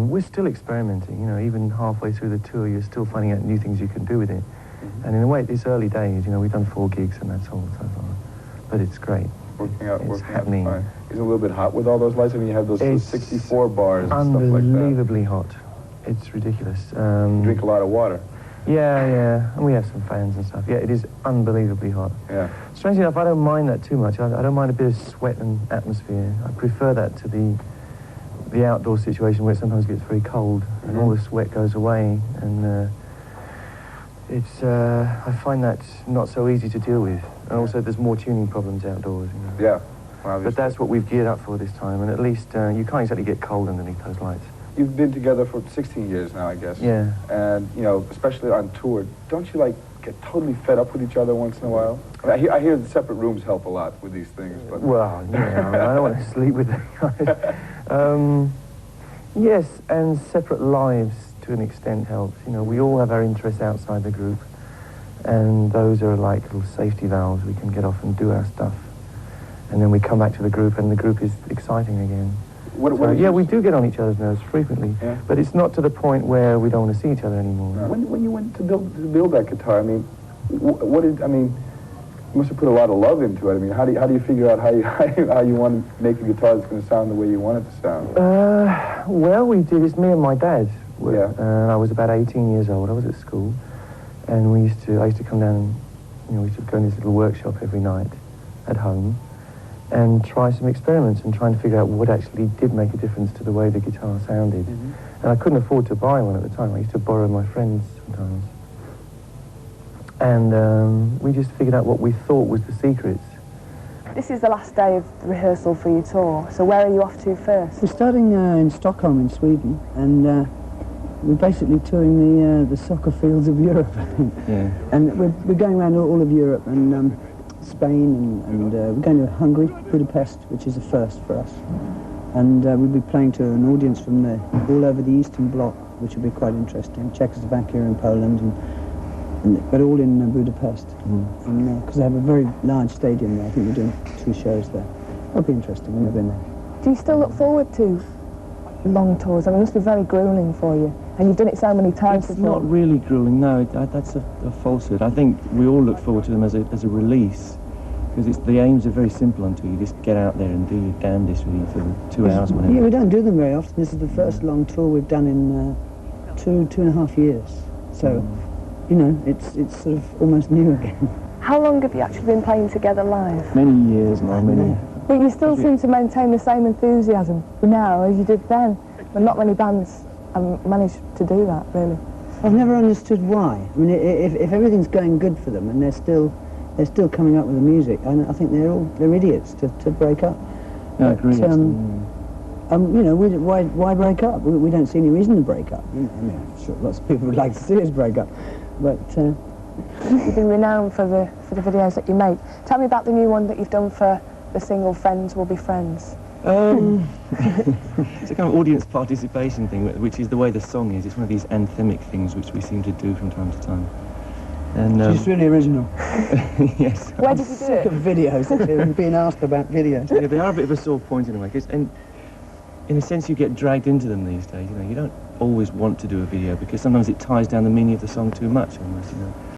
We're still experimenting, you know, even halfway through the tour, you're still finding out new things you can do with it. Mm-hmm. And in a way, it's early days, you know, we've done 4 gigs and that's all so far. But it's great. Working it's out happening. fine. Is it a little bit hot with all those lights? I mean, you have those 64 bars and stuff like that. Unbelievably hot. It's ridiculous. You drink a lot of water. Yeah, and we have some fans and stuff. Yeah, it is unbelievably hot. Yeah. Strangely enough, I don't mind that too much. I don't mind a bit of sweat and atmosphere. I prefer that to the outdoor situation where it sometimes gets very cold and all the sweat goes away, and I find that not so easy to deal with. And also there's more tuning problems outdoors, you know. Yeah. Well, but that's what we've geared up for this time, and at least you can't exactly get cold underneath those lights. You've been together for 16 years now, I guess. Yeah. And, you know, especially on tour, don't you, like, get totally fed up with each other once in a while? I hear the separate rooms help a lot with these things, but... Well, yeah, I don't want to sleep with them guys. Yes, and separate lives to an extent helps. You know, we all have our interests outside the group, and those are like little safety valves. We can get off and do our stuff. And then we come back to the group, and the group is exciting again. Yeah, we do get on each other's nerves frequently, but it's not to the point where we don't want to see each other anymore. When you went to build that guitar, I mean, you must have put a lot of love into it. I mean, how do you figure out how you want to make a guitar that's going to sound the way you want it to sound? Well, we did. It's me and my dad. Yeah. I was about 18 years old. I was at school, and I used to come down and, you know, we used to go in this little workshop every night at home and try some experiments and trying to figure out what actually did make a difference to the way the guitar sounded. And I couldn't afford to buy one at the time. I used to borrow my friends sometimes. And we just figured out what we thought was the secrets. This is the last day of the rehearsal for your tour, so where are you off to first? We're starting in Stockholm in Sweden, and we're basically touring the soccer fields of Europe. Yeah. And we're going around all of Europe, and Spain, and we're going to Hungary, Budapest, which is a first for us. And we'll be playing to an audience from all over the Eastern Bloc, which will be quite interesting. Czechoslovakia and Poland, but all in Budapest. Because they have a very large stadium there. I think we're doing 2 shows there. That'll be interesting. We've never been there. Do you still look forward to long tours? I mean, it must be very gruelling for you. And you've done it so many times It's not really gruelling, no. That's a falsehood. I think we all look forward to them as a release, because the aims are very simple until you just get out there and do your damnedest really for the 2 hours, whatever. Yeah, we don't do them very often. This is the first long tour we've done in 2.5 years. So, you know, it's sort of almost new again. How long have you actually been playing together live? Many years now, many. But you still seem to maintain the same enthusiasm now as you did then, but not many bands managed to do that, really. I've never understood why. I mean, if everything's going good for them and they're still coming up with the music, I think they're idiots to break up. Yeah, I agree. You know, why break up? We don't see any reason to break up. You know, I mean, I'm sure lots of people would like to see us break up, but. You've been renowned for the videos that you make. Tell me about the new one that you've done for the single "Friends Will Be Friends." It's a kind of audience participation thing, which is the way the song is. It's one of these anthemic things which we seem to do from time to time. And it's really original. Yes. Where did you do sick it? of videos, being asked about videos. Yeah, they are a bit of a sore point in a way, and in a sense you get dragged into them these days. You know, you don't always want to do a video because sometimes it ties down the meaning of the song too much almost, you know.